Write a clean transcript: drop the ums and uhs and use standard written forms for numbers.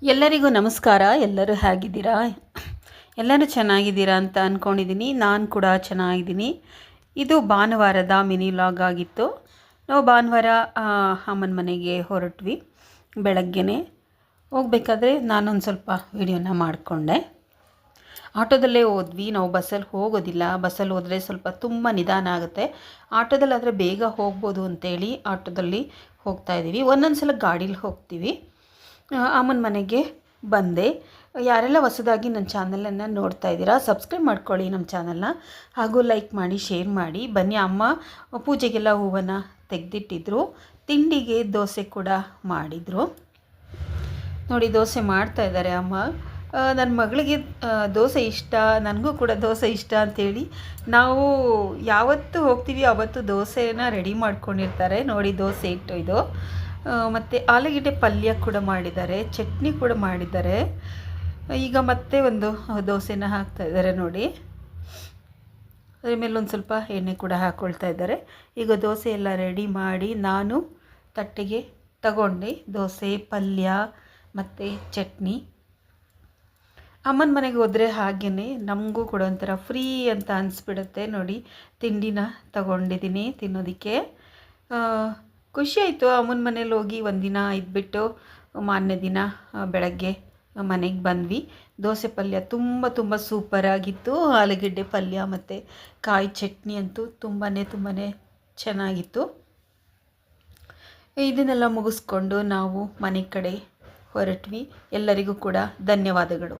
ಎಲ್ಲರಿಗೂ ನಮಸ್ಕಾರ. ಎಲ್ಲರೂ ಹೇಗಿದ್ದೀರಾ? ಎಲ್ಲರೂ ಚೆನ್ನಾಗಿದ್ದೀರಾ ಅಂತ ಅಂದ್ಕೊಂಡಿದ್ದೀನಿ. ನಾನು ಕೂಡ ಚೆನ್ನಾಗಿದ್ದೀನಿ. ಇದು ಭಾನುವಾರದ ಮಿನಿ ವ್ಲಾಗ್ ಆಗಿತ್ತು. ನಾವು ಭಾನುವಾರ ಅಮ್ಮನ ಮನೆಗೆ ಹೊರಟ್ವಿ. ಬೆಳಗ್ಗೆನೇ ಹೋಗಬೇಕಾದ್ರೆ ನಾನೊಂದು ಸ್ವಲ್ಪ ವಿಡಿಯೋನ ಮಾಡಿಕೊಂಡೆ. ಆಟೋದಲ್ಲೇ ಹೋದ್ವಿ. ನಾವು ಬಸ್ಸಲ್ಲಿ ಹೋಗೋದಿಲ್ಲ. ಬಸ್ಸಲ್ಲಿ ಹೋದರೆ ಸ್ವಲ್ಪ ತುಂಬ ನಿಧಾನ ಆಗುತ್ತೆ. ಆಟೋದಲ್ಲಾದರೆ ಬೇಗ ಹೋಗ್ಬೋದು ಅಂತೇಳಿ ಆಟೋದಲ್ಲಿ ಹೋಗ್ತಾಯಿದ್ದೀವಿ. ಒಂದೊಂದು ಸಲ ಗಾಡೀಲಿ ಹೋಗ್ತೀವಿ. ಅಮ್ಮನ ಮನೆಗೆ ಬಂದೆ. ಯಾರೆಲ್ಲ ಹೊಸದಾಗಿ ನನ್ನ ಚಾನಲನ್ನು ನೋಡ್ತಾ ಇದ್ದೀರಾ, ಸಬ್ಸ್ಕ್ರೈಬ್ ಮಾಡ್ಕೊಳ್ಳಿ ನಮ್ಮ ಚಾನಲ್ನ, ಹಾಗೂ ಲೈಕ್ ಮಾಡಿ, ಶೇರ್ ಮಾಡಿ. ಬನ್ನಿ. ಅಮ್ಮ ಪೂಜೆಗೆಲ್ಲ ಹೂವನ್ನು ತೆಗೆದಿಟ್ಟಿದ್ರು. ತಿಂಡಿಗೆ ದೋಸೆ ಕೂಡ ಮಾಡಿದರು. ನೋಡಿ, ದೋಸೆ ಮಾಡ್ತಾ ಇದ್ದಾರೆ ಅಮ್ಮ. ನನ್ನ ಮಗಳಿಗೆ ದೋಸೆ ಇಷ್ಟ, ನನಗೂ ಕೂಡ ದೋಸೆ ಇಷ್ಟ ಅಂಥೇಳಿ ನಾವು ಯಾವತ್ತು ಹೋಗ್ತೀವಿ ಆವತ್ತು ದೋಸೆನ ರೆಡಿ ಮಾಡ್ಕೊಂಡಿರ್ತಾರೆ. ನೋಡಿ, ದೋಸೆ ಇಟ್ಟು ಇದು ಮತ್ತು ಆಲೂಗೆಡ್ಡೆ ಪಲ್ಯ ಕೂಡ ಮಾಡಿದ್ದಾರೆ, ಚಟ್ನಿ ಕೂಡ ಮಾಡಿದ್ದಾರೆ. ಈಗ ಮತ್ತೆ ಒಂದು ದೋಸೆನ ಹಾಕ್ತಾಯಿದ್ದಾರೆ ನೋಡಿ. ಅದ್ರ ಮೇಲೆ ಒಂದು ಸ್ವಲ್ಪ ಎಣ್ಣೆ ಕೂಡ ಹಾಕ್ಕೊಳ್ತಾ ಇದ್ದಾರೆ. ಈಗ ದೋಸೆ ಎಲ್ಲ ರೆಡಿ ಮಾಡಿ ನಾನು ತಟ್ಟೆಗೆ ತಗೊಂಡೆ. ದೋಸೆ, ಪಲ್ಯ ಮತ್ತು ಚಟ್ನಿ. ಅಮ್ಮನ ಮನೆಗೆ ಹೋದರೆ ಹಾಗೆಯೇ ನಮಗೂ ಕೂಡ ಒಂಥರ ಫ್ರೀ ಅಂತ ಅನಿಸ್ಬಿಡುತ್ತೆ. ನೋಡಿ, ತಿಂಡಿನ ತಗೊಂಡಿದ್ದೀನಿ ತಿನ್ನೋದಕ್ಕೆ. ಖುಷಿಯಾಯಿತು. ಅಮ್ಮನ ಮನೇಲಿ ಹೋಗಿ ಒಂದಿನ ಇದ್ಬಿಟ್ಟು ಮಾರನೇ ದಿನ ಬೆಳಗ್ಗೆ ಮನೆಗೆ ಬಂದ್ವಿ. ದೋಸೆ ಪಲ್ಯ ತುಂಬ ತುಂಬ ಸೂಪರಾಗಿತ್ತು. ಆಲೂಗೆಡ್ಡೆ ಪಲ್ಯ ಮತ್ತು ಕಾಯಿ ಚಟ್ನಿ ಅಂತೂ ತುಂಬಾ ಚೆನ್ನಾಗಿತ್ತು. ಇದನ್ನೆಲ್ಲ ಮುಗಿಸ್ಕೊಂಡು ನಾವು ಮನೆ ಕಡೆ ಹೊರಟ್ವಿ. ಎಲ್ಲರಿಗೂ ಕೂಡ ಧನ್ಯವಾದಗಳು.